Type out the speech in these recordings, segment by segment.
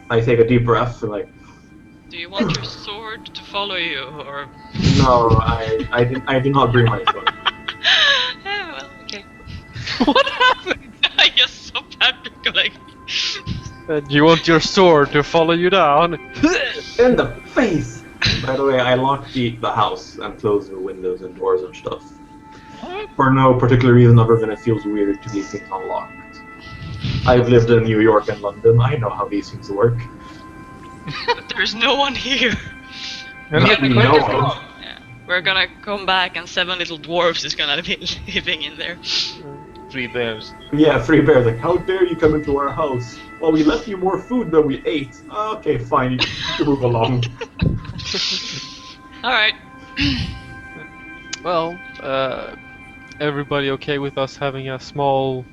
I take a deep breath and like, Do you want your sword to follow you, or? no, I did not bring my sword. Yeah, well, okay. What happened? I just saw Patrick like. Do you want your sword to follow you down? In the face! By the way, I locked the house and closed the windows and doors and stuff. What? For no particular reason other than it feels weird to leave things unlocked. I've lived in New York and London, I know how these things work. But there's no one here. And Not yet the we crate know is of. gone. Yeah. We're gonna come back and 7 little dwarfs is gonna be living in there. 3 bears. Yeah, 3 bears like, how dare you come into our house? Well, we left you more food than we ate. Okay, fine, you can move along. Alright. Well, everybody okay with us having a small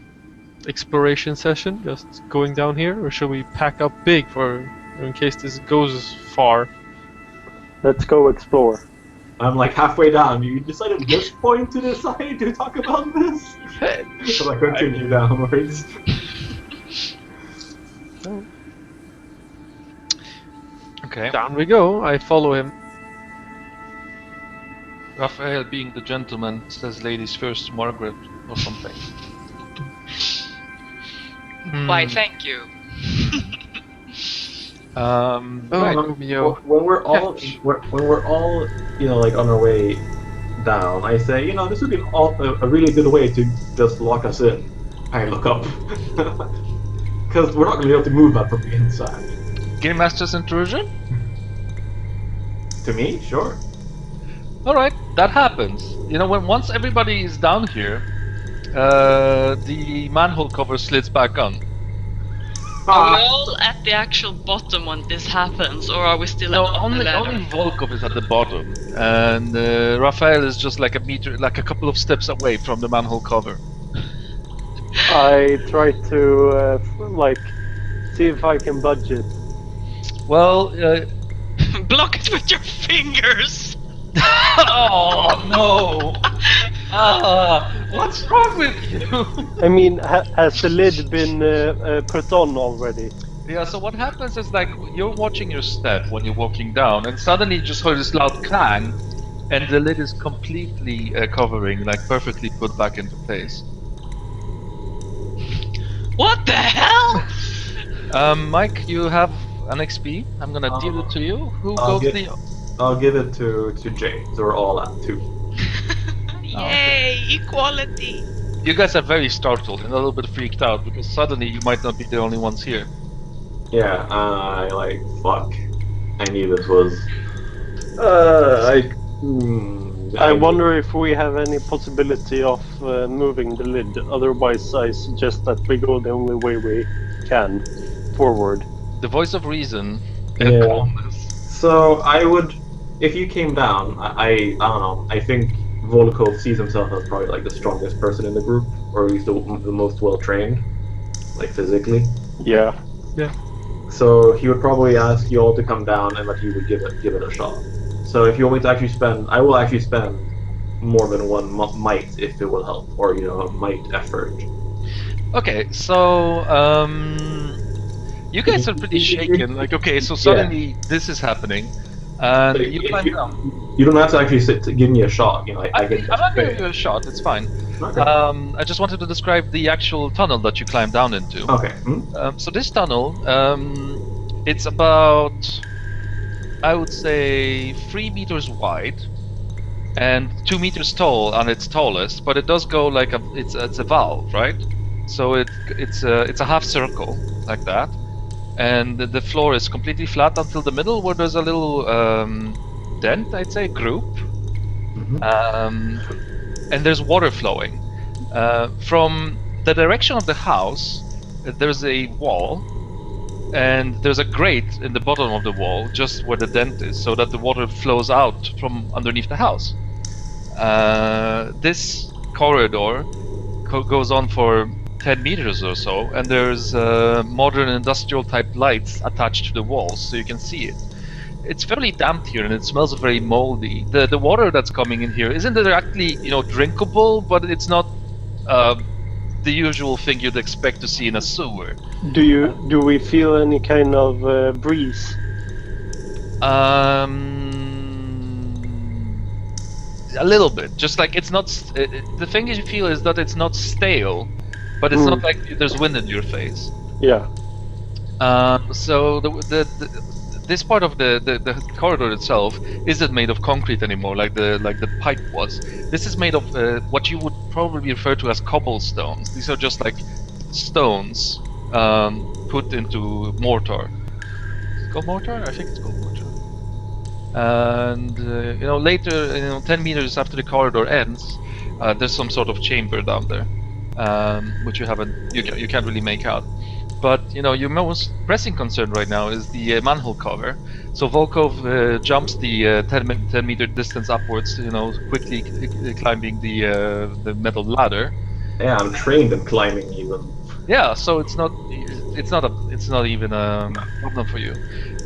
exploration session, just going down here, or should we pack up big for in case this goes far? Let's go explore. I'm like halfway down. You decided at this point to decide to talk about this? So I continue downwards. Okay. Down we go. I follow him. Raphael, being the gentleman, says ladies first, Margaret, or something. Why, thank you. Right, Romeo. When we're all, you know, like on our way down, I say, you know, this would be a really good way to just lock us in. I look up. Because we're not going to be able to move that from the inside. Game Master's intrusion? To me, sure. Alright, that happens. You know, once everybody is down here, the manhole cover slides back on. Are we all at the actual bottom when this happens, or are we still No, at the only ladder? Volkov is at the bottom, and Raphael is just like a couple of steps away from the manhole cover. I try to see if I can budge it. Well, Block it with your fingers! oh no! What's wrong with you? I mean, has the lid been put on already? Yeah, so what happens is like you're watching your step when you're walking down, and suddenly you just heard this loud clang, and the lid is completely covering, like perfectly put back into place. What the hell? Mike, you have an XP. I'm gonna deal it to you. Who I'll goes get- the? I'll give it to Jay. So we're all at 2. Yay, equality! You guys are very startled and a little bit freaked out because suddenly you might not be the only ones here. Yeah, I like, fuck. I knew this was. I wonder if we have any possibility of moving the lid. Otherwise, I suggest that we go the only way we can, forward. The voice of reason and Yeah. calmness. So I would, if you came down, I don't know. I think Volkov sees himself as probably like the strongest person in the group, or at least the most well trained, like physically. Yeah. So he would probably ask you all to come down, and that he would give it a shot. So if you want me to actually spend, I will actually spend more than one might if it will help, or you know, a might effort. Okay, so you guys are pretty shaken. Like, okay, so suddenly this is happening, and But you if climb you- down. You don't have to actually give me a shot. You know, I can. I'm not giving you a shot. It's fine. Okay. I just wanted to describe the actual tunnel that you climb down into. Okay. So this tunnel, it's about, I would say, 3 meters wide and 2 meters tall on its tallest. But it does go like it's a valve, right? So it's a half circle like that, and the floor is completely flat until the middle, where there's a little dent, I'd say, group. And there's water flowing. From the direction of the house, there's a wall, and there's a grate in the bottom of the wall, just where the dent is, so that the water flows out from underneath the house. This corridor goes on for 10 meters or so, and there's modern industrial type lights attached to the walls, so you can see it. It's fairly damp here, and it smells very moldy. The water that's coming in here isn't directly, drinkable, but it's not the usual thing you'd expect to see in a sewer. Do we feel any kind of breeze? A little bit. Just like it's not. The thing you feel is that it's not stale, but it's not like there's wind in your face. Yeah. So this part of the corridor itself isn't made of concrete anymore, like the pipe was. This is made of what you would probably refer to as cobblestones. These are just like stones put into mortar. Is it called mortar? I think it's called mortar. And later, 10 meters after the corridor ends, there's some sort of chamber down there, which you can't really make out. But your most pressing concern right now is the manhole cover. So Volkov jumps the 10 meter distance upwards, quickly climbing the metal ladder. Yeah, I'm trained in climbing even. Yeah, so it's not even a problem for you.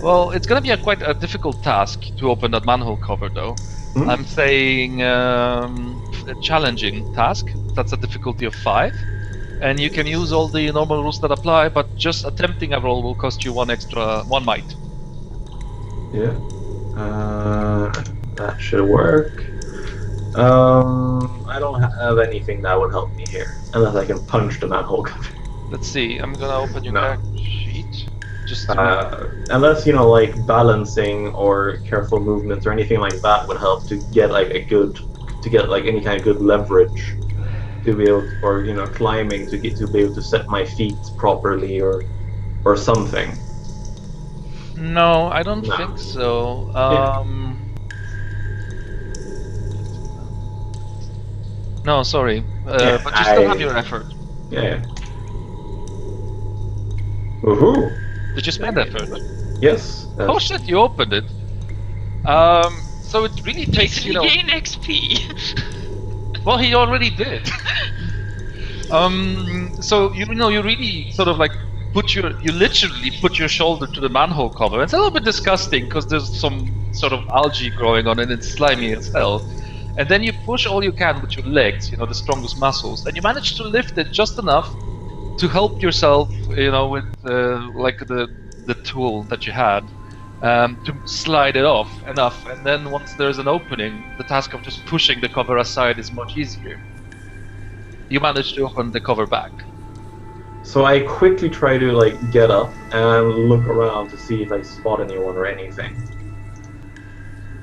Well, it's gonna be quite a difficult task to open that manhole cover, though. I'm saying a challenging task. That's a difficulty of 5. And you can use all the normal rules that apply, but just attempting a roll will cost you 1 might. Yeah. That should work. I don't have anything that would help me here, unless I can punch the manhole cover. Let's see. I'm gonna open your character sheet. Just unless like balancing or careful movements or anything like that would help to get like any kind of good leverage. To be able, or climbing to be able to set my feet properly, or something. No, I don't think so. No, sorry, but you still have your effort. Yeah. Woohoo! Did you spend effort? Yes. Oh shit! You opened it. So it really takes Did he gain XP? Well, he already did. So you really sort of like you literally put your shoulder to the manhole cover. It's a little bit disgusting because there's some sort of algae growing on it. It's slimy as hell. And then you push all you can with your legs, the strongest muscles, and you manage to lift it just enough to help yourself, with like the tool that you had. To slide it off enough, and then once there's an opening, the task of just pushing the cover aside is much easier. You manage to open the cover back. So I quickly try to get up and look around to see if I spot anyone or anything.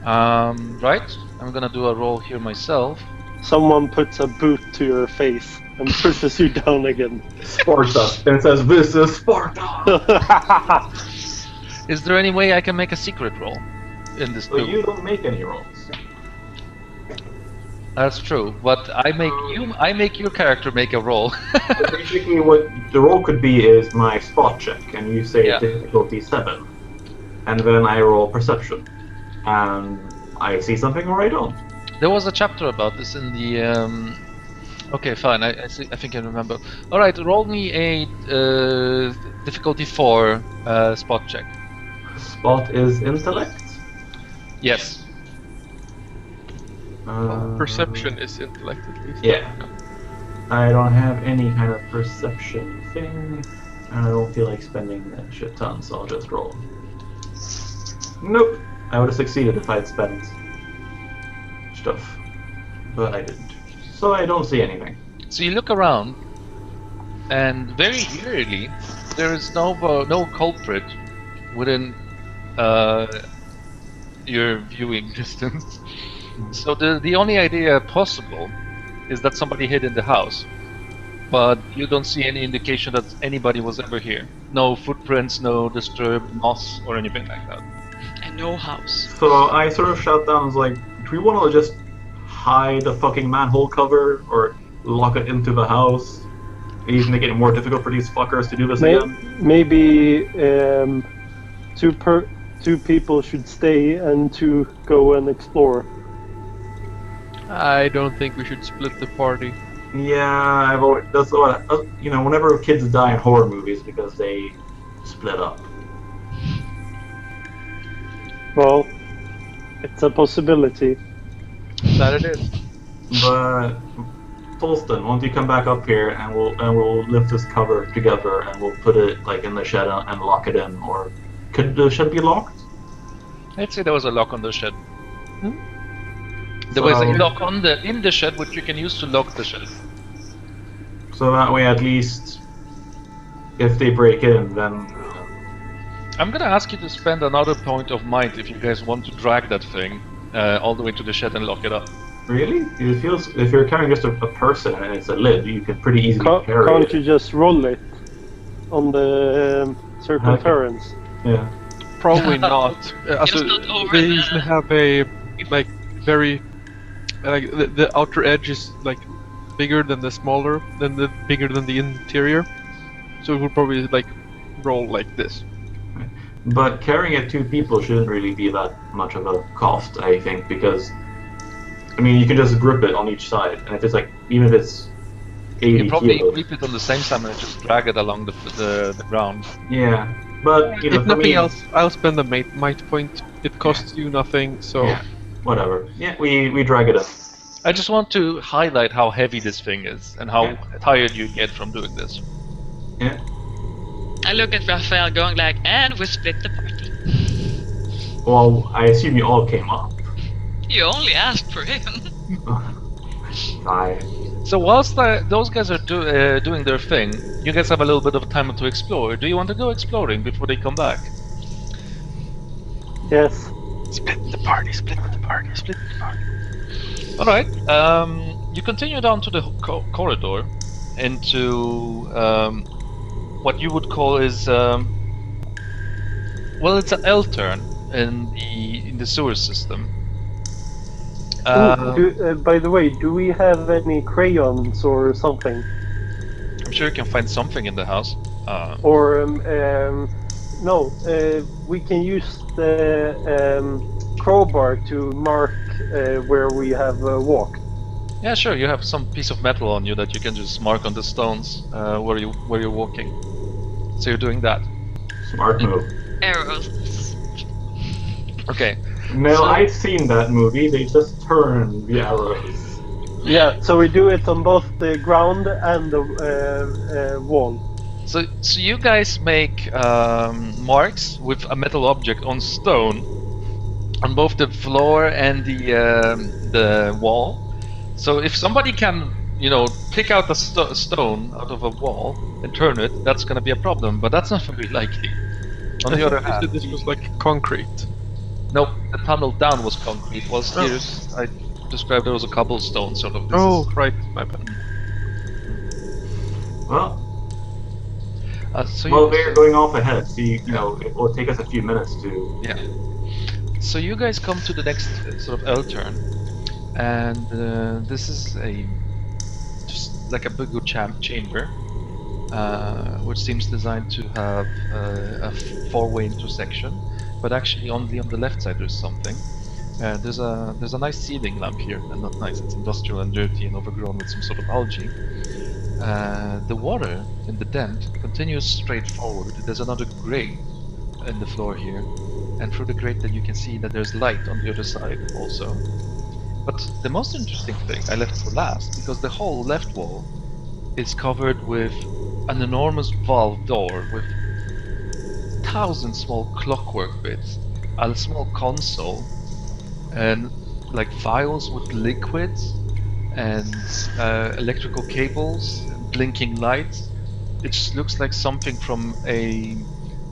Right. I'm gonna do a roll here myself. Someone puts a boot to your face and pushes you down again. Sparta, and it says, "This is Sparta." Is there any way I can make a secret roll in this? So you don't make any rolls. That's true, but I make your character make a roll. So basically, what the roll could be is my spot check, and you say difficulty 7, and then I roll perception, and I see something or I don't. There was a chapter about this in the. Okay, fine. I think I remember. All right, roll me a difficulty 4 spot check. Spot is intellect? Yes. Perception is intellect at least. Yeah. I don't have any kind of perception thing, and I don't feel like spending that shit ton, so I'll just roll. Nope. I would have succeeded if I'd spent stuff, but I didn't. So I don't see anything. So you look around, and very clearly there is no culprit within your viewing distance. So the only idea possible is that somebody hid in the house, but you don't see any indication that anybody was ever here. No footprints, no disturbed moss or anything like that. And no house. So I sort of shout down, I was like, do we want to just hide the fucking manhole cover or lock it into the house? He's making it more difficult for these fuckers to do this again. Maybe two people should stay and 2 go and explore. I don't think we should split the party. Yeah, that's what whenever kids die in horror movies because they split up. Well, it's a possibility. That it is. But Tolston, why don't you come back up here and we'll lift this cover together and we'll put it like in the shed and lock it in. Or could the shed be locked? I'd say there was a lock on the shed. Hmm? There was a So- lock in the shed, which you can use to lock the shed. So that way, at least, if they break in, then I'm gonna ask you to spend another point of mind if you guys want to drag that thing all the way to the shed and lock it up. really, it feels if you're carrying just a person and it's a lid, you can pretty easily carry Can't it. you just roll it on the circumference? Yeah. Probably not. Just not over they the- usually have a like very like the outer edge is like bigger than the bigger than the interior, so it would probably like roll like this. But carrying it 2 people shouldn't really be that much of a cost, I think, because I mean you can just grip it on each side, and if it's like even if it's 80 You probably kilos, grip it on the same time and just drag it along the ground. yeah. But you know, If for nothing me, else, I'll spend the might point. It costs you nothing, so yeah, whatever. Yeah, we drag it up. I just want to highlight how heavy this thing is and how Yeah. tired you get from doing this. Yeah. I look at Raphael going like, and we split the party. Well, I assume you all came up. You only asked for him. Bye. So whilst those guys are doing their thing, you guys have a little bit of time to explore. Do you want to go exploring before they come back? Yes. split the party, split the party, split the party. All right. You continue down to the corridor into what you would call is well, it's an L turn in the sewer system. By the way, do we have any crayons or something? I'm sure you can find something in the house. Or no, we can use the crowbar to mark where we have walked. Yeah, sure. You have some piece of metal on you that you can just mark on the stones where you're walking. So you're doing that. Smart move. Arrows. Okay. No, So- I've seen that movie. They just turn the arrows. Yeah, so we do it on both the ground and the wall. So you guys make marks with a metal object on stone on both the floor and the wall. So if somebody can, pick out a stone out of a wall and turn it, that's going to be a problem. But that's not very likely. On the other You said hand, this was like concrete. nope, the tunnel down was concrete. Whilst here, I described it as a cobblestone sort of. This Oh, is- right, my bad. Well, so well, you- they're going off ahead. So it will take us a few minutes to. Yeah. So you guys come to the next sort of L turn, and this is just like a big good chamber, which seems designed to have a 4-way intersection, but actually only on the left side there's something. There's a nice ceiling lamp here, and not nice. It's industrial and dirty and overgrown with some sort of algae. The water in the dent continues straight forward. There's another grate in the floor here, and through the grate that you can see that there's light on the other side also. But the most interesting thing I left for last, because the whole left wall is covered with an enormous valve door with 1,000 small clockwork bits, a small console, and like vials with liquids and electrical cables and blinking lights. It just looks like something from a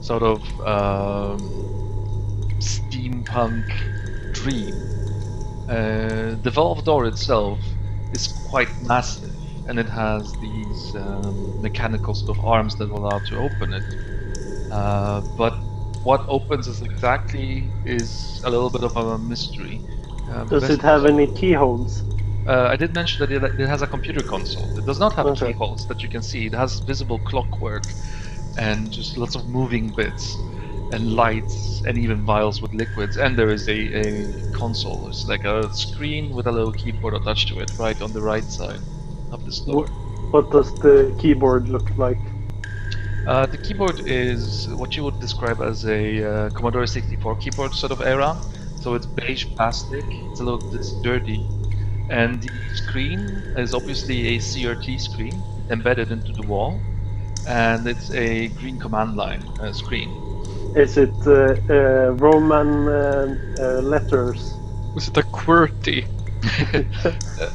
sort of steampunk dream. The valve door itself is quite massive, and it has these mechanical sort of arms that will allow to open it. But what opens it exactly is a little bit of a mystery. Does it have any keyholes? I did mention that it has a computer console. It does not have Okay. keyholes that you can see. It has visible clockwork and just lots of moving bits and lights and even vials with liquids. And there is a console. It's like a screen with a little keyboard attached to it right on the right side of this door. What does the keyboard look like? The keyboard is what you would describe as a Commodore 64 keyboard sort of era. So it's beige plastic. It's dirty. And the screen is obviously a CRT screen embedded into the wall, and it's a green command line screen. Is it Roman letters? Is it a QWERTY?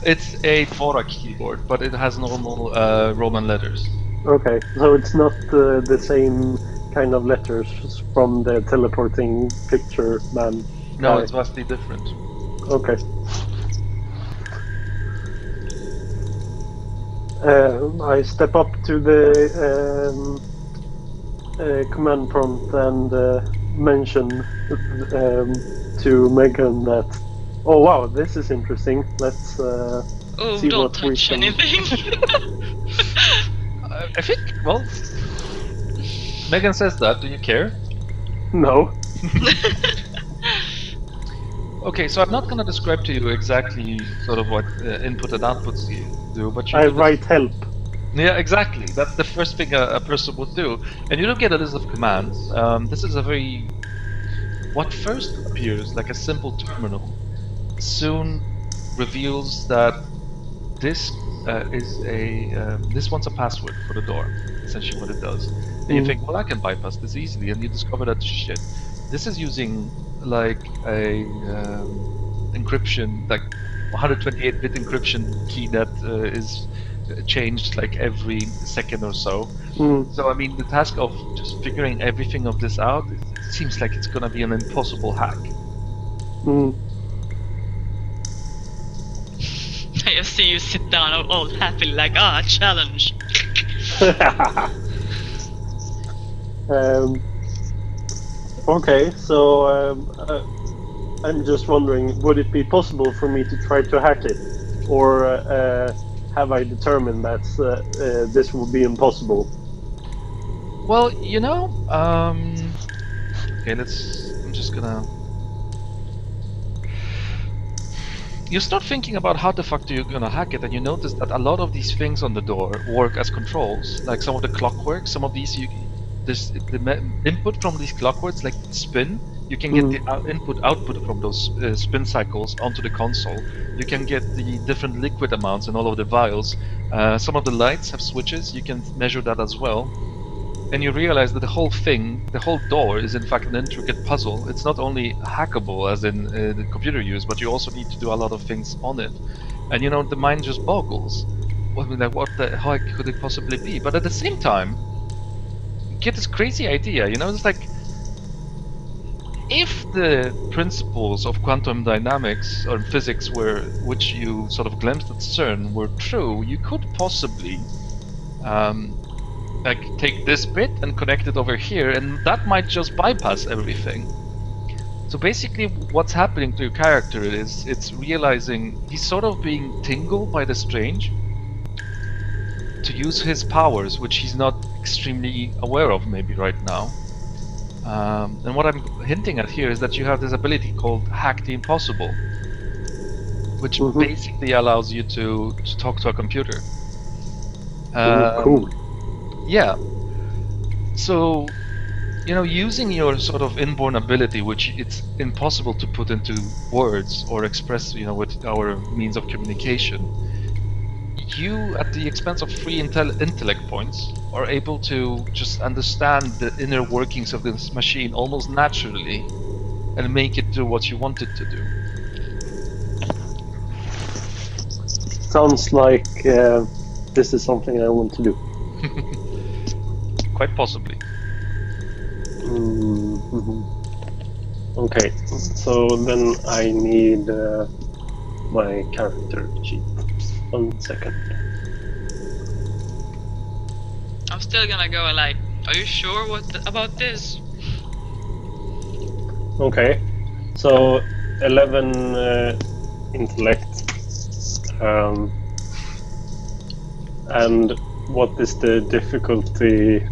It's a Dvorak keyboard, but it has normal Roman letters. Okay, so it's not the same kind of letters from the teleporting picture man. No, guy. it's vastly different. Okay. I step up to the command prompt and mention to Megan that, oh wow, this is interesting. Let's Oh, see don't what we touch can. anything. I think, well, Megan says that. Do you care? No. Okay, so I'm not going to describe to you exactly sort of what input and outputs you do, but you I do this- write help. Yeah, exactly. That's the first thing a person would do. And you look at a list of commands. This is a very... What first appears like a simple terminal soon reveals that this is a... this wants a password for the door, essentially what it does. And you think, well, I can bypass this easily, and you discover that, shit, this is using like a encryption, like 128-bit encryption key that is changed like every second or so. So I mean, the task of just figuring everything of this out, it seems like it's gonna be an impossible hack. I just see you sit down all happy like, challenge. Okay, so I'm just wondering, would it be possible for me to try to hack it, or have I determined that this will be impossible? Well, you know, okay, I'm just gonna... You start thinking about how the fuck you're gonna hack it, and you notice that a lot of these things on the door work as controls. Like some of the clockwork, some of these input from these clockworks, like spin. You can get the input/output from those spin cycles onto the console. You can get the different liquid amounts in all of the vials. Some of the lights have switches. You can measure that as well. And you realize that the whole thing, the whole door, is in fact an intricate puzzle. It's not only hackable, as in the computer use, but you also need to do a lot of things on it. And you know, the mind just boggles. I mean, like, what the heck could it possibly be? But at the same time, you get this crazy idea. You know, it's like, if the principles of quantum dynamics or physics which you sort of glimpsed at CERN were true, you could possibly like take this bit and connect it over here, and that might just bypass everything. So basically what's happening to your character is it's realizing he's sort of being tingled by the strange to use his powers, which he's not extremely aware of maybe right now. And what I'm hinting at here is that you have this ability called Hack the Impossible, which basically allows you to talk to a computer. Cool. Yeah. So, you know, using your sort of inborn ability, which it's impossible to put into words or express, you know, with our means of communication, you, at the expense of free intellect points, are able to just understand the inner workings of this machine almost naturally and make it do what you want it to do. Sounds like this is something I want to do. Quite possibly. Okay, so then I need my character sheet. 1 second. I'm still gonna go like, are you sure about this? Okay, so 11 intellect. And what is the difficulty?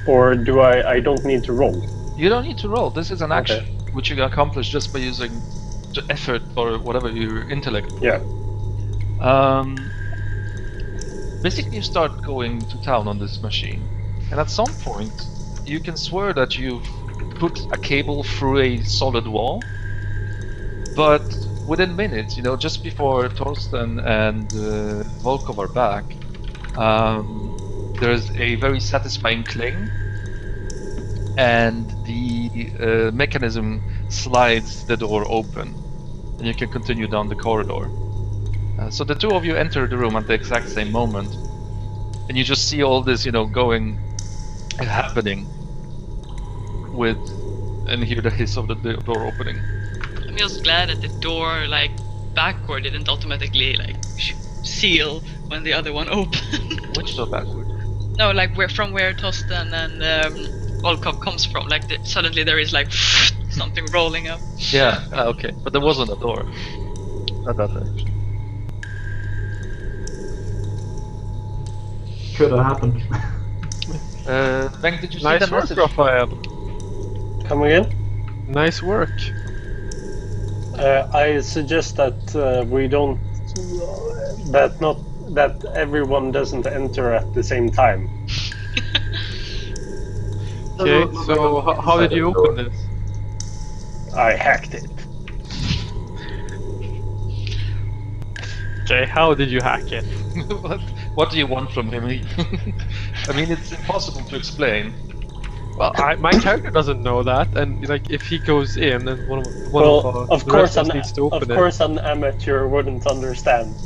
Or do I don't need to roll? You don't need to roll. This is an action which you can accomplish just by using the effort or whatever your intellect. Yeah. Basically, you start going to town on this machine, and at some point, you can swear that you've put a cable through a solid wall, but within minutes, just before Torsten and Volkov are back, there's a very satisfying cling, and the mechanism slides the door open, and you can continue down the corridor. So the two of you enter the room at the exact same moment, and you just see all this, happening and hear the hiss of the door opening. I'm just glad that the door, like, backward didn't automatically, like, seal when the other one opened. Which door backward? No, like, from where Torsten and Volkov comes from. Like, suddenly there is, like, something rolling up. Yeah, okay. But there wasn't a door. Not that direction. Could have happened. Bengt, did you see Nice the work, message? Raphael. Come again? Nice work. I suggest that we don't. That everyone doesn't enter at the same time. Okay, so how did you open this? I hacked it. Okay, how did you hack it? What do you want from him? I mean, it's impossible to explain. Well, my character doesn't know that, and like if he goes in and one Of the course, rest of us needs to open it. an amateur wouldn't understand.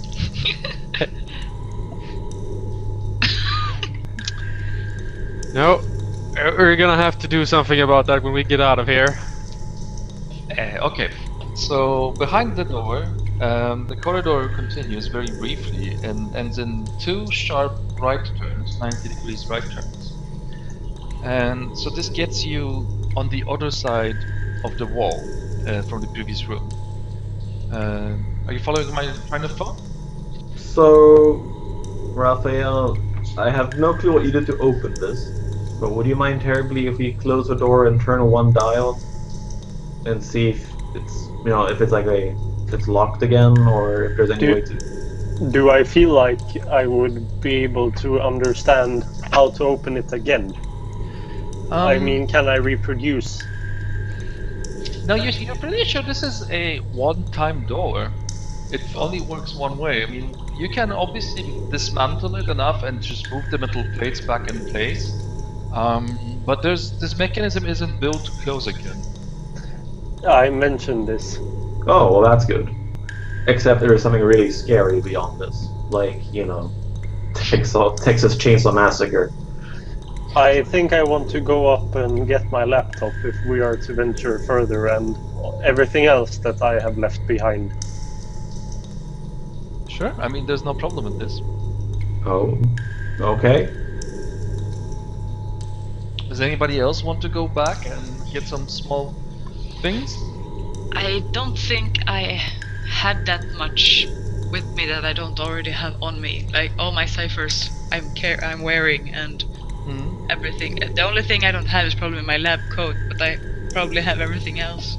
No, we're gonna have to do something about that when we get out of here. Okay, so behind the door, the corridor continues very briefly and ends in two sharp right turns, 90 degrees right turns. And so this gets you on the other side of the wall from the previous room. Are you following my train of thought? So, Raphael, I have no clue what you did to open this, but would you mind terribly if we close the door and turn one dial and see if it's, if it's like if it's locked again, or if there's any way to... Do I feel like I would be able to understand how to open it again? I mean, can I reproduce? No, you're pretty sure this is a one-time door. It only works one way. I mean, you can obviously dismantle it enough and just move the metal plates back in place. But this mechanism isn't built to close again. I mentioned this. Oh, well, that's good. Except there is something really scary beyond this. Like, Texas Chainsaw Massacre. I think I want to go up and get my laptop if we are to venture further, and everything else that I have left behind. Sure, I mean, there's no problem with this. Oh, okay. Does anybody else want to go back and get some small things? I don't think I had that much with me that I don't already have on me. Like all my ciphers I'm wearing and everything. The only thing I don't have is probably my lab coat, but I probably have everything else.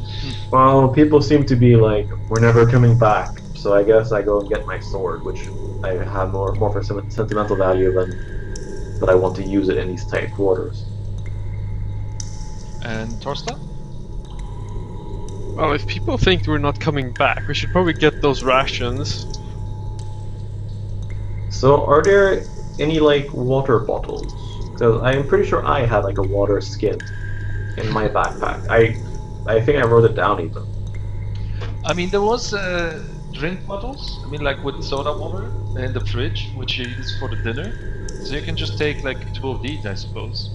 Well, people seem to be like, we're never coming back, so I guess I go and get my sword, which I have more for sentimental value than that I want to use it in these tight quarters. And Torsta? Well, if people think we're not coming back, we should probably get those rations. So, are there any, water bottles? Because I'm pretty sure I had, a water skin in my backpack. I think I wrote it down, even. I mean, there was drink bottles. I mean, with soda water in the fridge, which you use for the dinner. So you can just take, 2 of these, I suppose.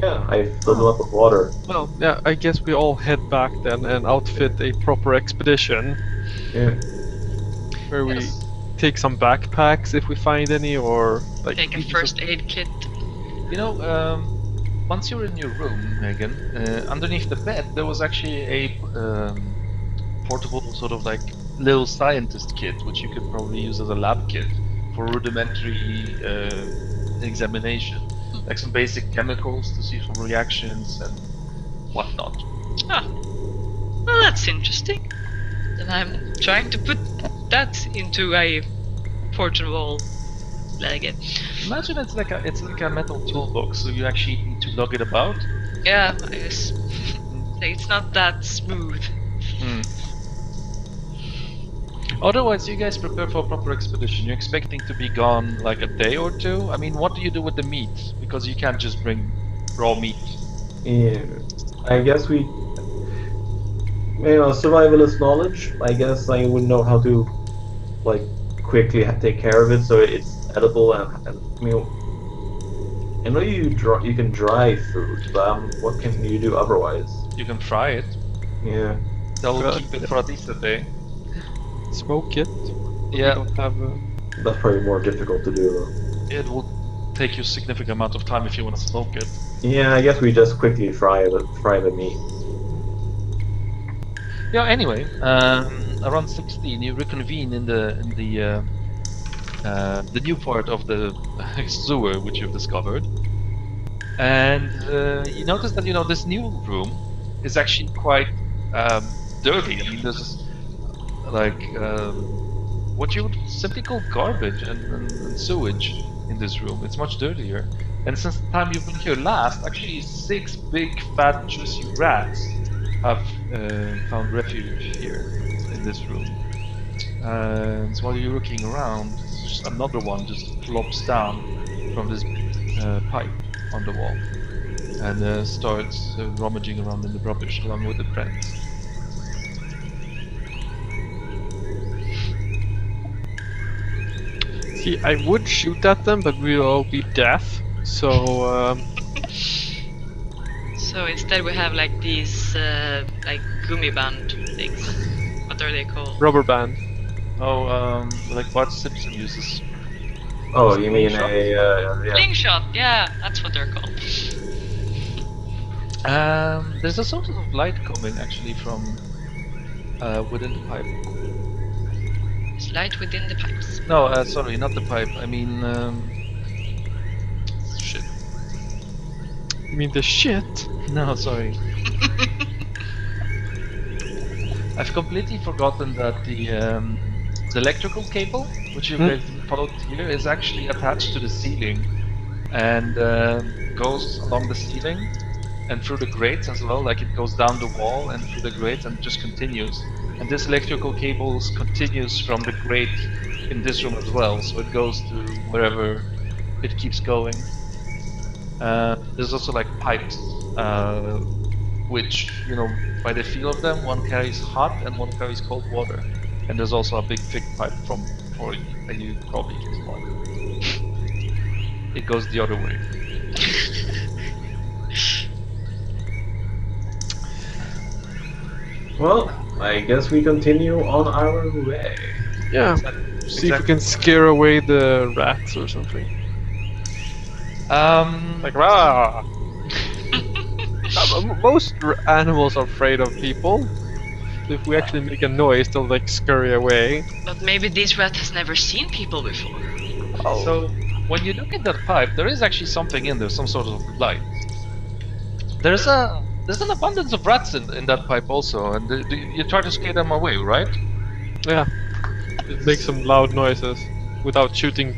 Yeah, I filled them up with water. Well, yeah, I guess we all head back then and outfit a proper expedition. Yeah. Where we take some backpacks if we find any, or Take a first aid kit. Once you're in your room, Megan, underneath the bed there was actually a portable sort of little scientist kit, which you could probably use as a lab kit for rudimentary examination. Like some basic chemicals to see some reactions and whatnot. Ah, well, that's interesting. Then I'm trying to put that into a portable bag. Imagine it's like a metal toolbox, so you actually need to lug it about. Yeah, I guess. It's not that smooth. Otherwise, you guys prepare for a proper expedition. You're expecting to be gone like a day or two. I mean, what do you do with the meat? Because you can't just bring raw meat. Yeah, I guess survivalist knowledge. I guess I would know how to like quickly take care of it so it's edible and I mean, I know you can dry food, but what can you do otherwise? You can fry it. Yeah, That'll Well, keep it for at least a day. Smoke it. Yeah. We don't have. that's probably more difficult to do though. It will take you a significant amount of time if you want to smoke it. Yeah, I guess we just quickly fry the meat. Yeah. Anyway, around 16, you reconvene in the new part of the sewer which you've discovered, and you notice that this new room is actually quite dirty. I mean, there's like what you would simply call garbage and sewage in this room. It's much dirtier. And since the time you've been here last, actually 6 big, fat, juicy rats have found refuge here in this room. And so while you're looking around, just another one just flops down from this pipe on the wall and starts rummaging around in the rubbish along with the friends. See, I would shoot at them, but we'll all be deaf. So, So instead we have like these like gummy band things. What are they called? rubber band. Oh, like Bart Simpson uses. Oh, you mean Slingshot? yeah. Slingshot, yeah, that's what they're called. There's a sort of light coming actually from within the pipe. It's light within the pipes. No, sorry, not the pipe. I mean, shit. You mean the shit? No, sorry. I've completely forgotten that the electrical cable, which you guys followed here, is actually attached to the ceiling and goes along the ceiling and through the grates as well. Like it goes down the wall and through the grates and just continues. And this electrical cable continues from the grate in this room as well, so it goes to wherever it keeps going. There's also like pipes, which, by the feel of them, one carries hot and one carries cold water. And there's also a big thick pipe for you that you probably can spot. It goes the other way. Well, I guess we continue on our way. Yeah. See if we can scare away the rats or something. Like, rah! Most animals are afraid of people. If we actually make a noise, they'll like scurry away. But maybe this rat has never seen people before. Oh. So when you look at that pipe, there is actually something in there, some sort of light. There's an abundance of rats in that pipe also, and you try to scare them away, right? Yeah. It makes some loud noises without shooting.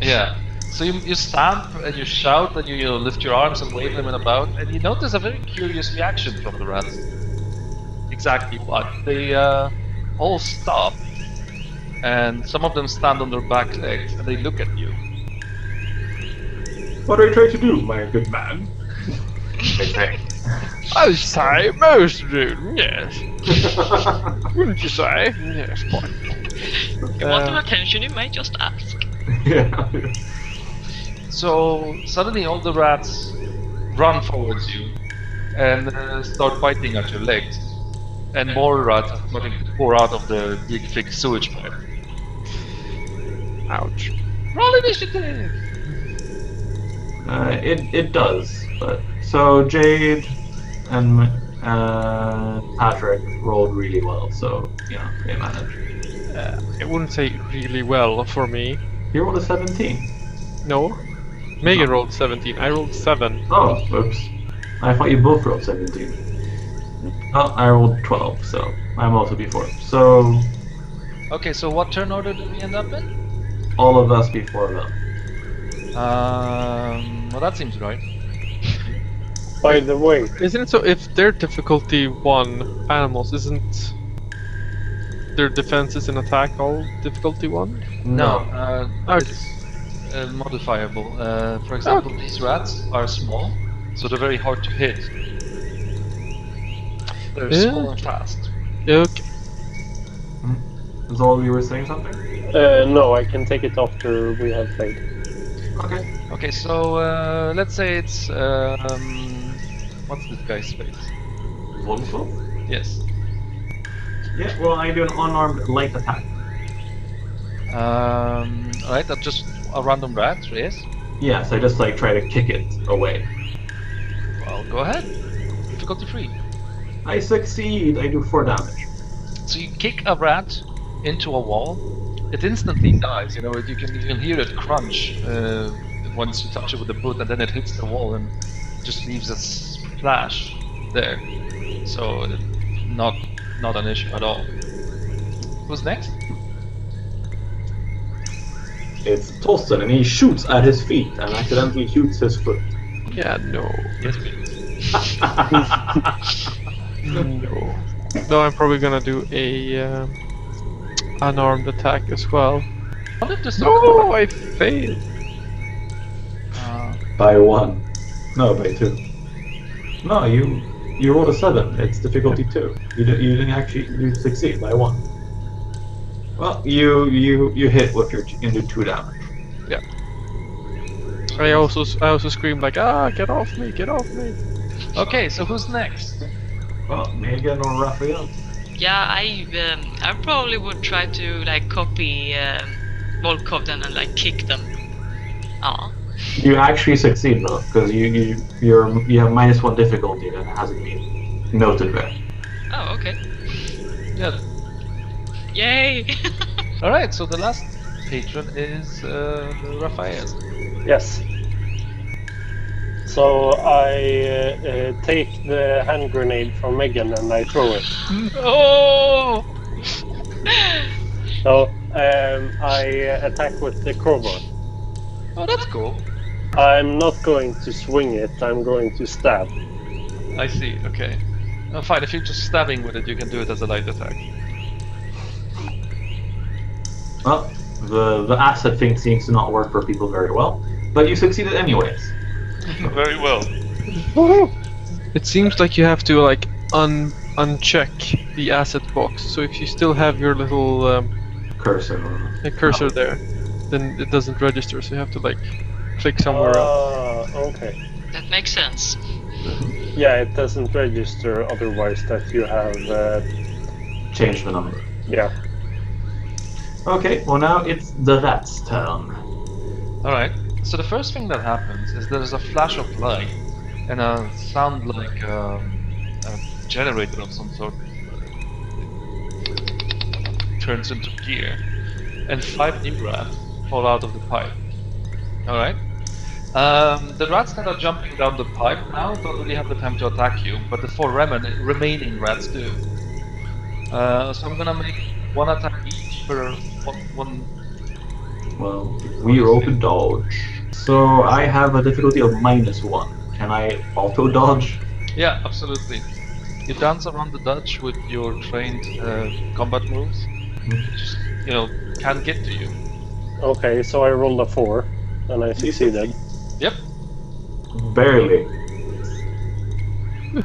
Yeah. So you stamp and you shout and you lift your arms and wave them about, and you notice a very curious reaction from the rats. Exactly what? They all stop, and some of them stand on their back legs and they look at you. What are you trying to do, my good man? They say. I say most do, yes. Wouldn't you say? Yes, quite. If you want some attention, you might just ask. Yeah. So suddenly all the rats run towards you and start biting at your legs. And more rats are starting to pour out of the big thick sewage pipe. Ouch. Roll initiative! It does, but so Jade and Patrick rolled really well, so they managed. I wouldn't say really well for me. You rolled a 17. No. Megan rolled 17. I rolled 7. Oh, oops. I thought you both rolled 17. Oh, I rolled 12, so I'm also before. So Okay, so what turn order did we end up in? all of us before them. Well, that seems right. By the way, Isn't it so if they're difficulty 1 animals, isn't their defenses and attack all difficulty 1? Okay. It's modifiable. For example, these rats are small, so they're very hard to hit. They're small and fast. Okay. Zol, you were saying something? No, I can take it after we have played. Okay. Okay, so let's say it's what's this guy's face? Volvo? Yes. Yeah, well, I do an unarmed light attack. Alright, that's just a random rat, yes? Yes, I just like try to kick it away. Well, go ahead. Difficulty 3. I succeed. I do 4 damage. So you kick a rat into a wall, it instantly dies. You know, you can hear it crunch once you touch it with the boot, and then it hits the wall and just leaves a splash there. So not an issue at all. Who's next? It's Tolsten, and he shoots at his feet and accidentally shoots his foot. Yeah, no. Yes, please. No. Though I'm probably gonna do a unarmed attack as well. What if this No, I failed. By 1. No, by 2. No, you rolled a 7. It's difficulty 2. You didn't actually succeed by 1. Well, you hit with your you do 2 damage. Yeah. I also scream like, get off me, get off me. Okay, so who's next? Well, Megan or Raphael. Yeah, I probably would try to like copy Volkov then and like kick them. Ah. You actually succeed though, because you have -1 difficulty that hasn't been noted there. Oh, okay. Yeah. Yay! Alright, so the last patron is Raphael. Yes. So I take the hand grenade from Megan and I throw it. Oh! So I attack with the crowbar. Oh, that's cool. I'm not going to swing it, I'm going to stab. I see, okay. Oh, fine, if you're just stabbing with it, you can do it as a light attack. Well, the acid thing seems to not work for people very well, but you succeeded anyways. Very well. It seems like you have to like uncheck the asset box. So if you still have your little Cursor. cursor there, then it doesn't register. So you have to like click somewhere else. Okay. That makes sense. Yeah, it doesn't register otherwise that you have... Change the number. yeah. Okay, well now it's the rat's turn. Alright, so the first thing that happens is there's a flash of light and a sound like a generator of some sort turns into gear, and 5 new rats fall out of the pipe. Alright? The rats that are jumping down the pipe now don't really have the time to attack you, but the 4 remaining rats do. So I'm gonna make 1 attack each for one. Well, we roll to dodge. So I have a difficulty of -1. Can I auto dodge? Yeah, absolutely. You dance around the dodge with your trained combat moves. Just, can't get to you. Okay, so I rolled a 4 and I succeeded. Yep. Barely.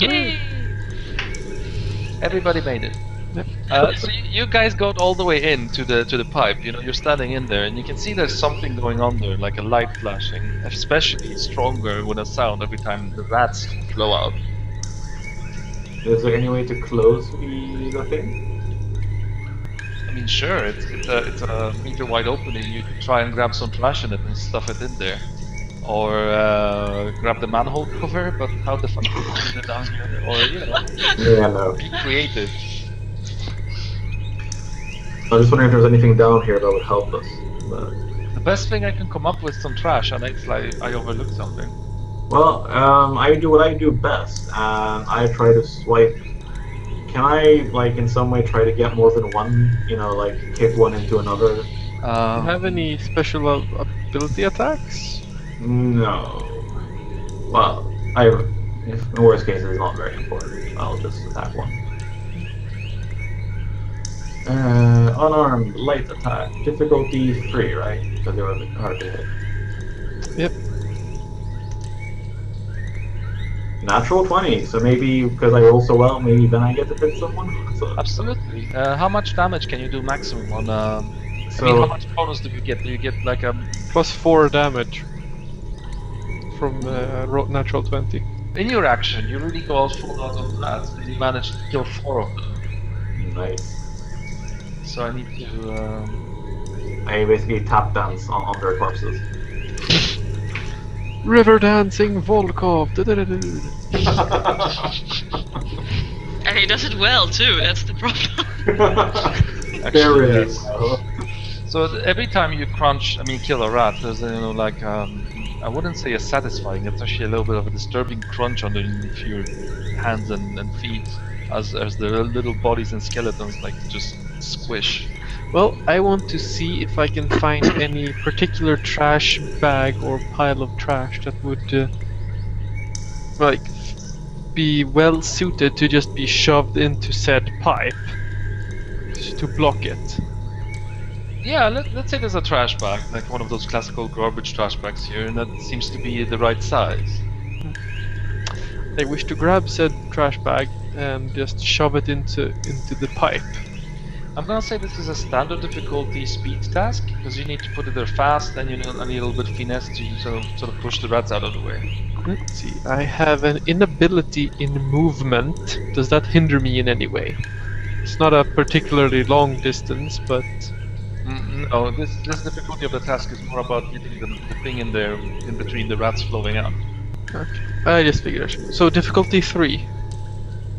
Yay! Everybody made it. So you guys got all the way in to the pipe. You're standing in there, and you can see there's something going on there, like a light flashing, especially stronger with a sound every time the rats flow out. Is there any way to close the thing? I mean, sure, it's a meter wide opening. You could try and grab some trash in it and stuff it in there, or grab the manhole cover. But how the fuck do you do it down here? Or Yeah, no. be creative. I was just wondering if there was anything down here that would help us. But... The best thing I can come up with some trash, and it's like I overlooked something. Well, I do what I do best, and I try to swipe. Can I, like, in some way try to get more than one, like, kick one into another? Do you have any special ability attacks? No. Well, if in the worst case, it's not very important. I'll just attack one. Unarmed, light attack, difficulty 3, right? Because they were a bit hard to hit. Yep. Natural 20, so maybe because I roll so well, maybe then I get to hit someone? So, Absolutely. How much damage can you do maximum on? I mean, so how much bonus do you get? Do you get like a? +4 damage from natural 20. In your action, you really go out full out on that, and you manage to kill 4 of them. nice. So I need to. I basically tap dance on their corpses. River dancing Volkov. And he does it well too. That's the problem. Very yes. well. So every time you kill a rat, there's like I wouldn't say a satisfying. It's actually a little bit of a disturbing crunch underneath your hands and feet, as the little bodies and skeletons like just squish. Well, I want to see if I can find any particular trash bag or pile of trash that would be well suited to just be shoved into said pipe to block it. Yeah, let's say there's a trash bag, like one of those classical garbage trash bags here, and that seems to be the right size. I wish to grab said trash bag and just shove it into the pipe. I'm gonna say this is a standard difficulty speed task, because you need to put it there fast, and a little bit finesse to sort of push the rats out of the way. Let's see, I have an inability in movement. Does that hinder me in any way? It's not a particularly long distance, but... No, this difficulty of the task is more about getting the thing in there, in between the rats flowing out. Okay. I just figured. So difficulty 3.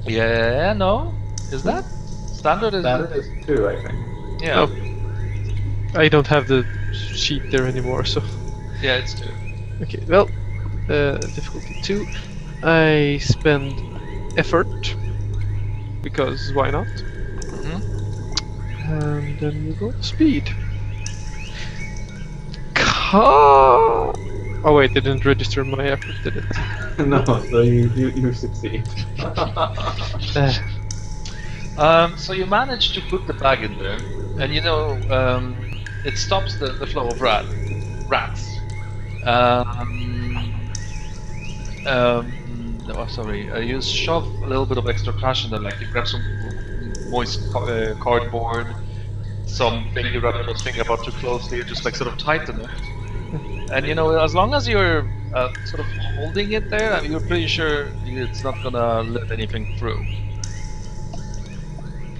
Yeah, no? Is that? Standard is... That is 2, I think. Yeah. Oh. I don't have the sheet there anymore, so... Yeah, it's 2. Okay, well, difficulty 2. I spend effort, because why not? And then we go speed. Oh wait, it didn't register my effort, did it? No, so you succeed. So you manage to put the bag in there, and it stops the flow of rats. You shove a little bit of extra cash in there, like you grab some moist cardboard, something you wrap your finger about too closely, you just like sort of tighten it. And as long as you're sort of holding it there, you're pretty sure it's not gonna let anything through.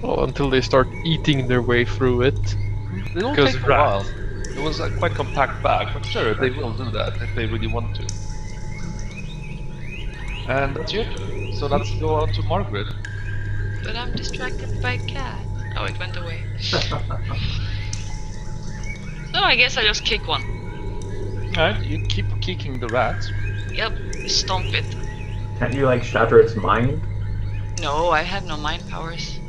Oh, until they start eating their way through it. They don't take a while. It was a quite compact bag, but sure, they will do that if they really want to. And that's your turn. So let's go on to Margaret. But I'm distracted by cat. Oh, it went away. So I guess I just kick one. Alright, you keep kicking the rat. Yep, stomp it. Can't you like shatter its mind? No, I have no mind powers.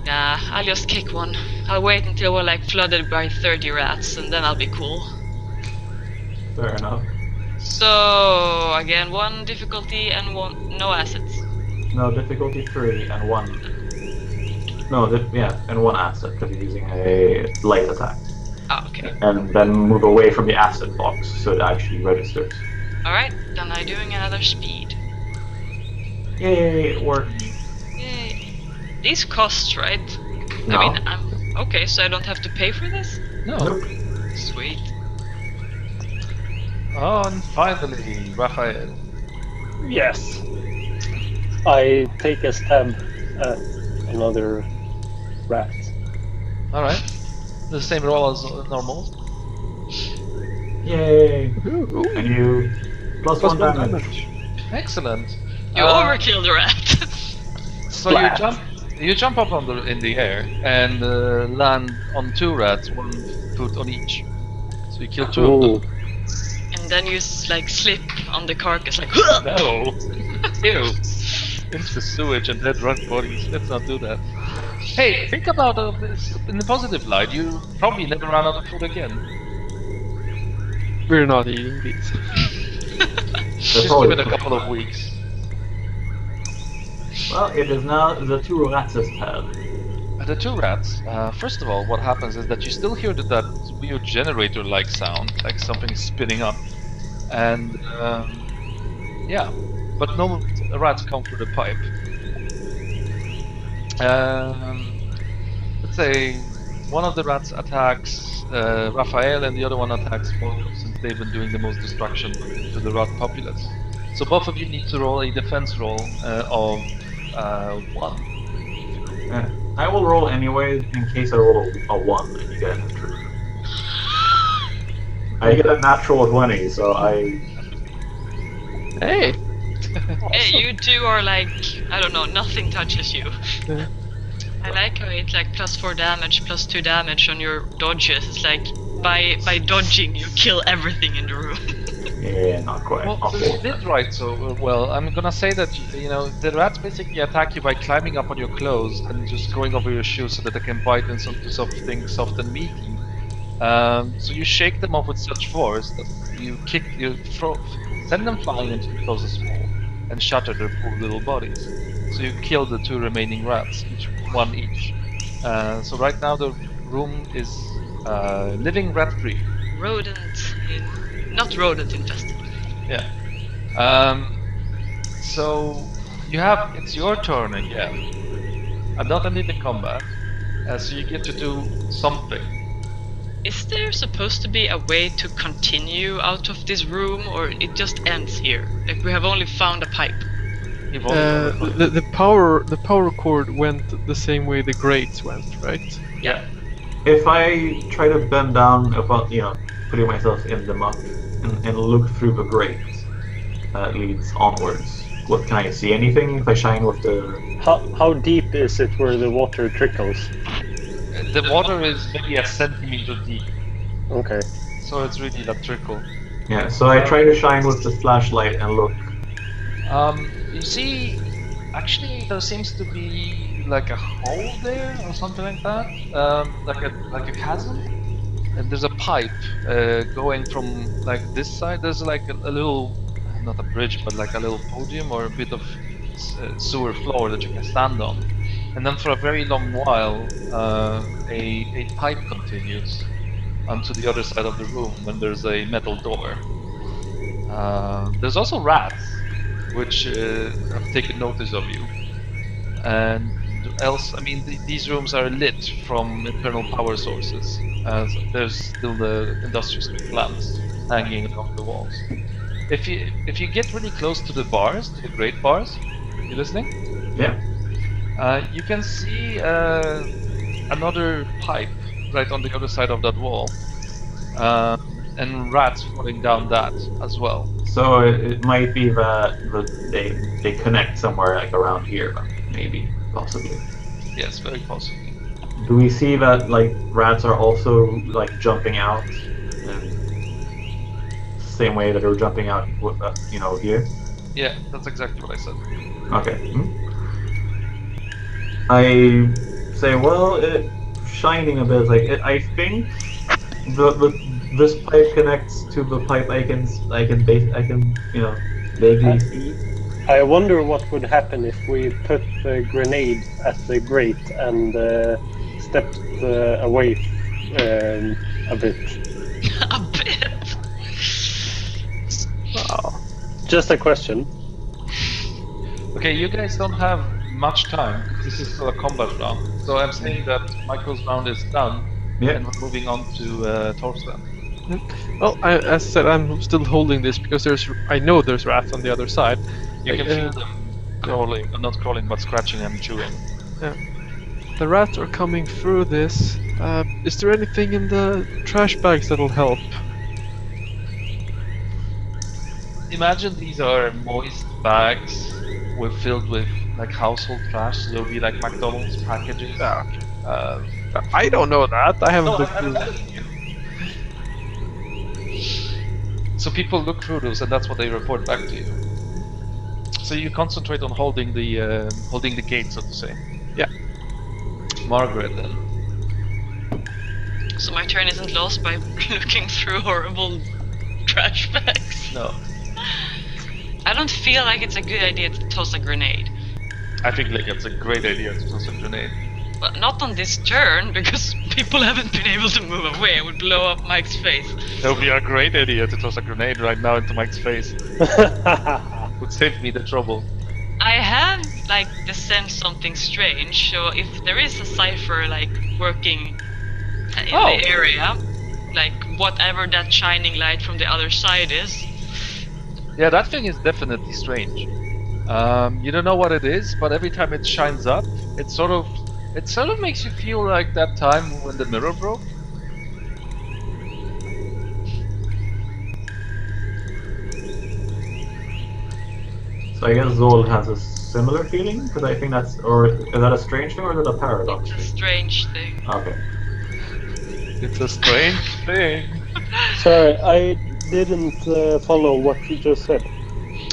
Nah, I'll just kick one. I'll wait until we're like flooded by 30 rats and then I'll be cool. Fair enough. So again, 1 difficulty and 1 no assets. No, difficulty 3 and 1. No, and 1 asset because you're using a light attack. Oh, okay. And then move away from the asset box so it actually registers. Alright, then I'm doing another speed. Yay, it worked. Yay. These costs, right? No. I mean, okay, so I don't have to pay for this? No. Nope. Sweet. Oh, and finally, Raphael. Yes. I take a stab at another rat. Alright. The same roll as normal. Yay. Ooh. And you plus Plus 1 1 damage. Excellent. You overkilled the rat. So Splat. you jump up in the air and land on 2 rats, 1 foot on each. So you kill 2 of them. And then you like slip on the carcass like No. Ew. Into the sewage and dead rat bodies. Let's not do that. Hey, think about this in the positive light. You probably never run out of food again. We're not eating these. Just give it a couple of weeks. Well, it is now the 2 rats' turn. The two rats. First of all, what happens is that you still hear that weird generator-like sound, like something spinning up, and yeah, but no rats come through the pipe. Let's say one of the rats attacks Raphael, and the other one attacks Volko, since they've been doing the most destruction to the rat populace. So both of you need to roll a defense roll of 1. I will roll anyway in case I roll a 1 and you get a natural. I get a natural 20, so I. Hey! Hey, you two are like, I don't know, nothing touches you. Yeah. I like how it's like +4 damage, +2 damage on your dodges. It's like by dodging you kill everything in the room. Yeah, not quite. Well, since you did right so well, I'm gonna say that the rats basically attack you by climbing up on your clothes and just going over your shoes so that they can bite into something soft and meaty. So you shake them off with such force that send them flying into the closest wall and shatter their poor little bodies. So you kill the 2 remaining rats, one each. So right now the room is living rat-free. Not rodent infested. Yeah. So it's your turn again. I'm not ending the combat, so you get to do something. Is there supposed to be a way to continue out of this room, or it just ends here? Like we have only found a pipe. The power cord went the same way the grates went, right? Yeah. If I try to bend down about, putting myself in the muck and look through the grate that leads onwards, what can I see? Anything if I shine with the... How deep is it where the water trickles? The water is maybe a centimeter deep. Okay. So it's really that trickle. Yeah, so I try to shine with the flashlight and look. You see, actually there seems to be like a hole there or something like that, like a chasm. And there's a pipe going from like this side. There's like a little, not a bridge, but like a little podium or a bit of sewer floor that you can stand on. And then for a very long while, a pipe continues onto the other side of the room when there's a metal door. There's also rats, which have taken notice of you. And else, these rooms are lit from internal power sources. So there's still the industrial lamps hanging along the walls. If you get really close to the bars, to the great bars, you listening? Yeah. You can see another pipe right on the other side of that wall, and rats falling down that as well. So it might be that they connect somewhere like around here, maybe, possibly. Yes, very possibly. Do we see that like rats are also like jumping out, same way that they're jumping out, here? Yeah, that's exactly what I said. Okay. I say, well, shining a bit. Like I think this pipe connects to the pipe I can vaguely see. I wonder what would happen if we put the grenade at the grate and stepped away a bit. A bit. Wow. Just a question. Okay, you guys don't have much time. This is still a combat round. So I'm saying that Michael's round is done, and we're moving on to Torsten. Well, as I said, I'm still holding this because I know there's rats on the other side. You can feel them crawling, not crawling, but scratching and chewing. Yeah. The rats are coming through this. Is there anything in the trash bags that'll help? Imagine these are moist bags filled with like household trash. So there'll be like McDonald's packages. Ah, okay. I don't know that. I haven't looked through. So people look through those, and that's what they report back to you. So you concentrate on holding the gate, so to say. Yeah. Margaret, then. So my turn isn't lost by looking through horrible trash bags. No. I don't feel like it's a good idea to toss a grenade. I think like it's a great idea to toss a grenade. Well, not on this turn, because people haven't been able to move away. I would blow up Mike's face. That would be a great idea to toss a grenade right now into Mike's face. Would save me the trouble. I have, like, the sense something strange, so if there is a cipher, like, working in the area, like, whatever that shining light from the other side is. Yeah, that thing is definitely strange. You don't know what it is, but every time it shines up, it sort of makes you feel like that time when the mirror broke. So I guess Zol has a similar feeling, because I think that's, or is that a strange thing or is it a paradox? It's a strange thing. Okay. It's a strange thing. Sorry, I didn't follow what you just said.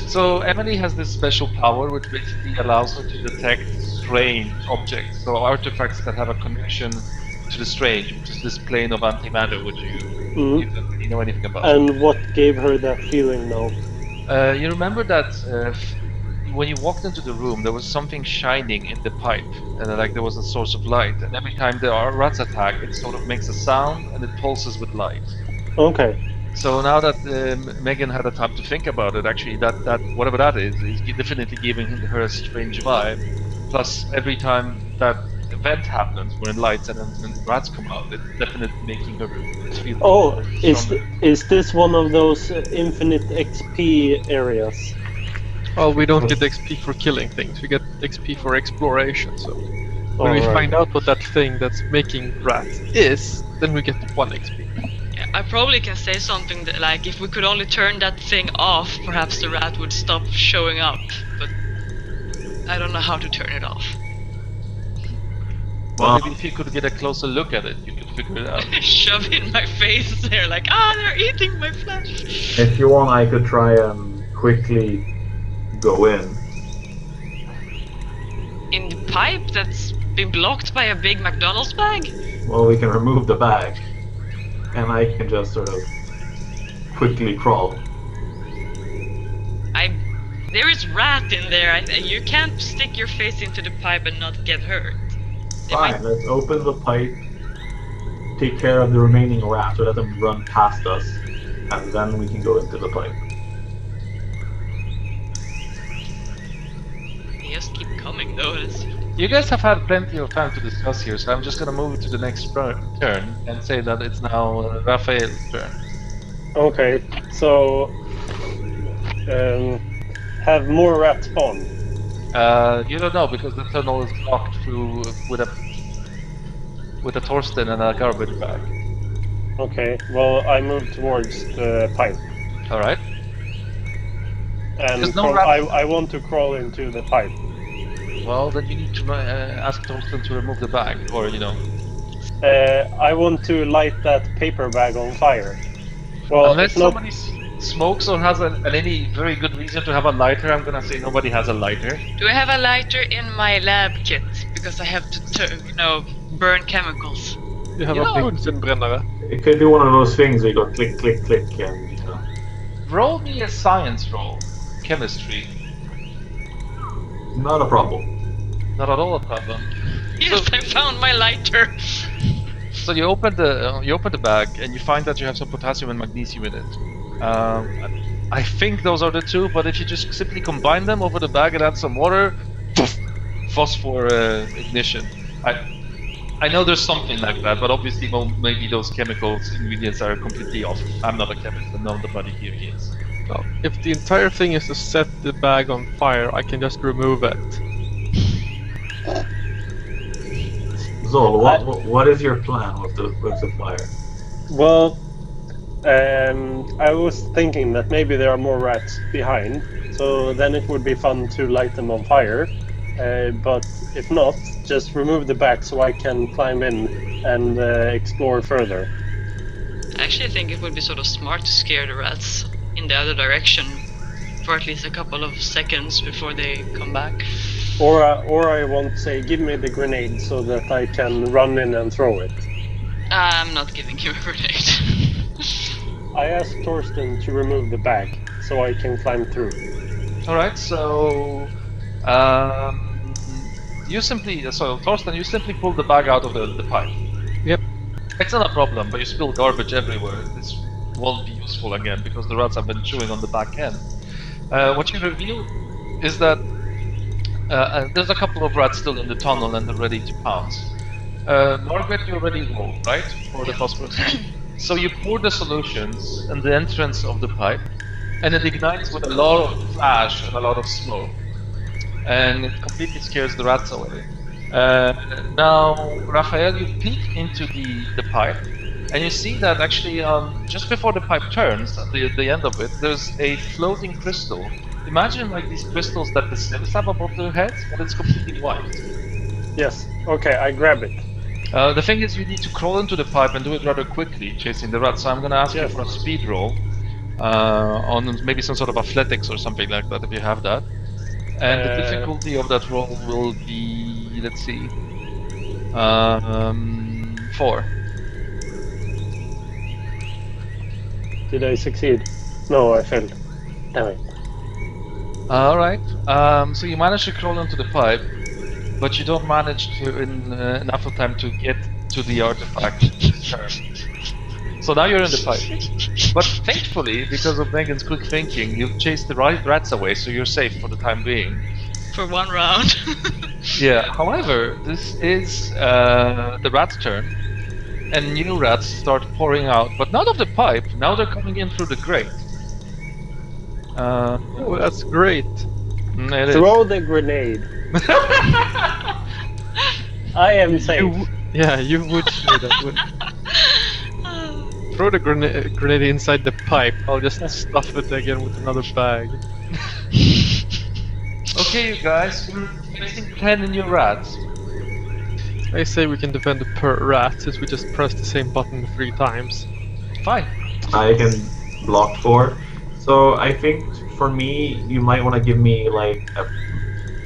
So Emily has this special power which basically allows her to detect strange objects, so artifacts that have a connection to the strange, which is this plane of antimatter which you don't really know anything about. And what gave her that feeling now? You remember that when you walked into the room, there was something shining in the pipe, and like there was a source of light. And every time the rats attack, it sort of makes a sound and it pulses with light. Okay. So now that Megan had a time to think about it, actually, that whatever that is definitely giving her a strange vibe. Plus, every time that event happens, when it lights and rats come out, it's definitely making her feel. Oh, stronger. is this one of those infinite XP areas? Well, we don't get XP for killing things. We get XP for exploration. So when we Alright. find out what that thing that's making rats is, then we get 1 XP. Yeah, I probably can say something that, like, if we could only turn that thing off, perhaps the rat would stop showing up, but I don't know how to turn it off. Well, maybe if you could get a closer look at it, you could figure it out. Shove it in my face, they're like, they're eating my flesh! If you want, I could try and quickly go in. In the pipe that's been blocked by a big McDonald's bag? Well, we can remove the bag, and I can just sort of quickly crawl. There is rat in there. You can't stick your face into the pipe and not get hurt. Fine, let's open the pipe, take care of the remaining rats, or let them run past us, and then we can go into the pipe. They just keep coming though. You guys have had plenty of time to discuss here, so I'm just gonna move to the next turn and say that it's now Raphael's turn. Okay, so have more rats spawn. You don't know because the tunnel is blocked through with a Torsten and a garbage bag. Okay, well I move towards the pipe. All right. And There's no rat- I want to crawl into the pipe. Well, then you need to ask Torsten to remove the bag, or you know. I want to light that paper bag on fire. Well, Unless it's not. somebody smokes or has any very good reason to have a lighter, I'm gonna say nobody has a lighter. Do I have a lighter in my lab kit? Because I have to, burn chemicals. You have a Bunsenbrännare. It could be one of those things where you go click, click, click, and Roll me a science roll. Chemistry. not a problem. Not at all a problem. Yes, I found my lighter. So you open the bag and you find that you have some potassium and magnesium in it. I think those are the two, but if you just simply combine them over the bag and add some water, poof, phosphor ignition. I know there's something like that, but obviously maybe those chemicals ingredients are completely off. I'm not a chemist, and nobody here is. Well, if the entire thing is to set the bag on fire, I can just remove it. Zol, what is your plan with the fire? Well, I was thinking that maybe there are more rats behind, so then it would be fun to light them on fire. But if not, just remove the back so I can climb in and explore further. I actually think it would be sort of smart to scare the rats in the other direction for at least a couple of seconds before they come back. Or I won't say, give me the grenade so that I can run in and throw it. I'm not giving you a grenade. I asked Torsten to remove the bag so I can climb through. All right, so you simply, so Thorsten, you simply pull the bag out of the pipe. Yep. It's not a problem, but you spill garbage everywhere. This won't be useful again because the rats have been chewing on the back end. What you reveal is that there's a couple of rats still in the tunnel and they're ready to pounce. Margaret, you already rolled, right? For the phosphorus. So you pour the solutions in the entrance of the pipe, and it ignites with a lot of flash and a lot of smoke. And it completely scares the rats away. Now, Raphael, you peek into the pipe, and you see that actually just before the pipe turns, at the end of it, there's a floating crystal. Imagine like these crystals that the Sims have above their heads, but it's completely white. Yes. Okay, I grab it. The thing is, you need to crawl into the pipe and do it rather quickly, chasing the rats. So I'm going to ask you for a speed roll on maybe some sort of athletics or something like that, if you have that. And the difficulty of that roll will be, let's see, 4. Did I succeed? No, I failed. Damn it. Alright, so you manage to crawl into the pipe, but you don't manage to in enough of time to get to the artifact. So now you're in the pipe. But thankfully, because of Megan's quick thinking, you've chased the rats away, so you're safe for the time being. For one round. Yeah, however, this is the rat's turn, and new rats start pouring out, but not of the pipe, now they're coming in through the grate. Oh, that's great. It is. Throw the grenade. I am safe. You would say that. Throw the grenade inside the pipe. I'll just stuff it again with another bag. Okay, you guys, you're facing 10 new rats. I say we can defend it per rat since we just press the same button 3 times. Fine. I can block 4. So I think for me, you might want to give me like a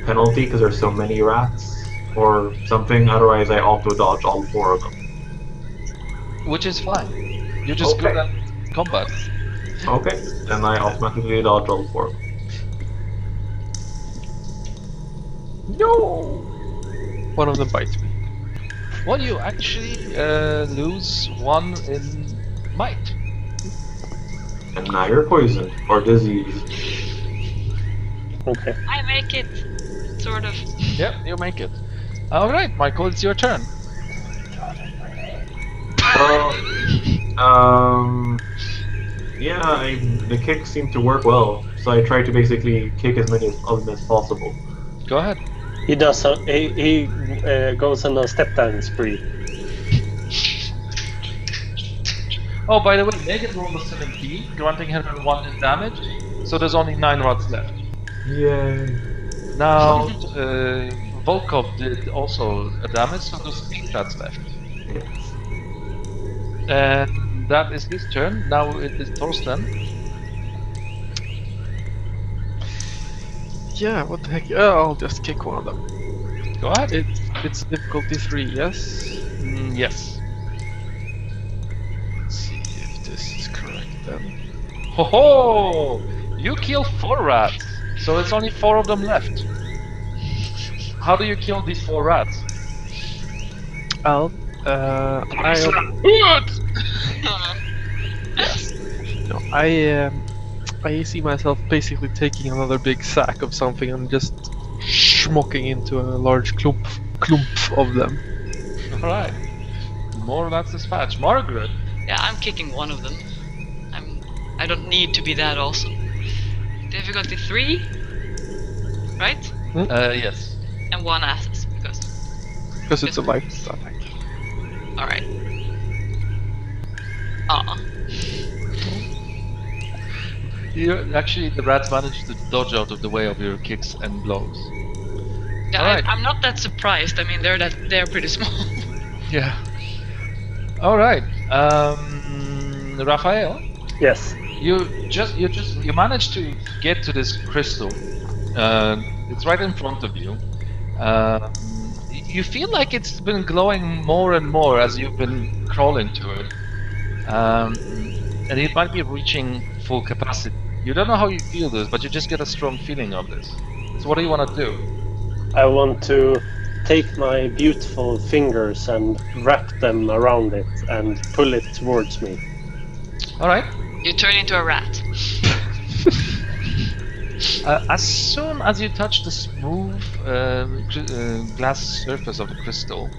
penalty because there's so many rats or something. Otherwise, I auto dodge all 4 of them. Which is fine. You're just good at combat. Okay, then I automatically dodge all 4 of them. No! One of them bites me. Well, you actually lose 1 in might. And now you're poisoned or diseased. Okay. I make it. Sort of. Yep, you make it. Alright, Michael, it's your turn. Yeah, the kicks seem to work well, so I try to basically kick as many of them as possible. Go ahead. He does. He goes on a step dance spree. Oh, by the way, Megan rolled a 17, granting her 1 in damage, so there's only 9 rats left. Yay. Now, Volkov did also a damage, so there's 8 rats left. Yes. And that is his turn. Now it is Thorsten. Yeah, what the heck? I'll just kick one of them. Go ahead. It's difficulty 3, yes? Yes. Let's see if this is correct then. Ho ho! You kill 4 rats, so it's only 4 of them left. How do you kill these 4 rats? I'll yes. No, I see myself basically taking another big sack of something and just schmocking into a large clump of them. Alright. More rats dispatched. Margaret. Yeah, I'm kicking one of them. I don't need to be that awesome. Difficulty 3, right? Yes. And 1 assist Because it's a light attack. All right. Actually, the rats managed to dodge out of the way of your kicks and blows. Yeah, Alright. I'm not that surprised. I mean, they're pretty small. Yeah. All right. Raphael, Yes. you managed to get to this crystal. It's right in front of you. You feel like it's been glowing more and more as you've been crawling to it. And it might be reaching full capacity. You don't know how you feel this, but you just get a strong feeling of this. So what do you want to do? I want to take my beautiful fingers and wrap them around it and pull it towards me. All right. You turn into a rat. As soon as you touch the smooth glass surface of the crystal,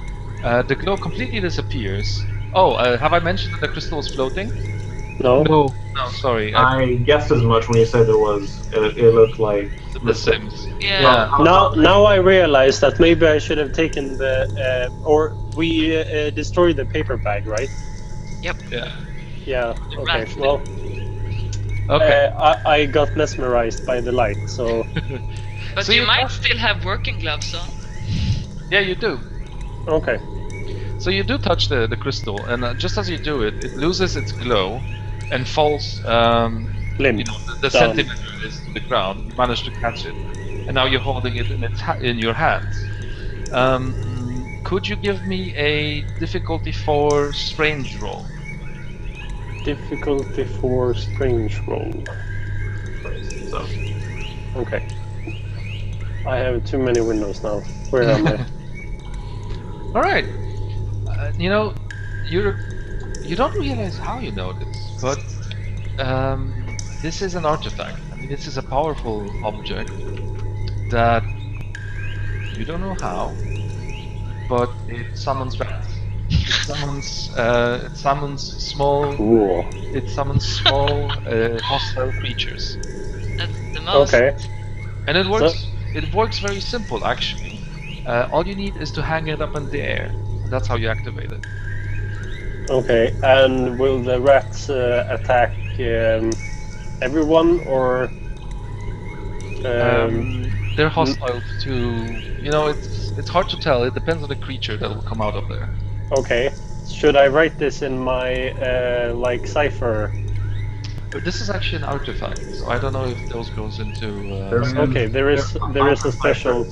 the glow completely disappears. Oh, have I mentioned that the crystal was floating? No? No. No, sorry. I guessed as much when you said it looked like The Sims. Yeah. Now I realize that maybe I should have taken or we destroyed the paper bag, right? Yep. Yeah. Yeah. The Okay. rat. Well, Okay. I got mesmerized by the light, so But So you you might touch- still have working gloves on. Yeah, you do. okay. So you do touch the crystal, and just as you do it, it loses its glow and falls. Limp. You know, the Down. centimeter is to the ground. You manage to catch it, and now you're holding it in your hands. Could you give me a difficulty for strange roll? Difficulty for strange roll. So Okay. I have too many windows now. Where am I? All right. You know, you don't realize how you know this, but this is an artifact. I mean, this is a powerful object that you don't know how, but it summons rats. It summons small. Cool. It summons small hostile creatures, That's the most. Okay. and it works. It works very simple, actually. All you need is to hang it up in the air. That's how you activate it. Okay. And will the rats attack everyone or? They're hostile to. You know, it's hard to tell. It depends on the creature that will come out of there. Okay. Should I write this in my like cipher? But this is actually an artifact, so I don't know if those goes into. There's- Okay. There is a special.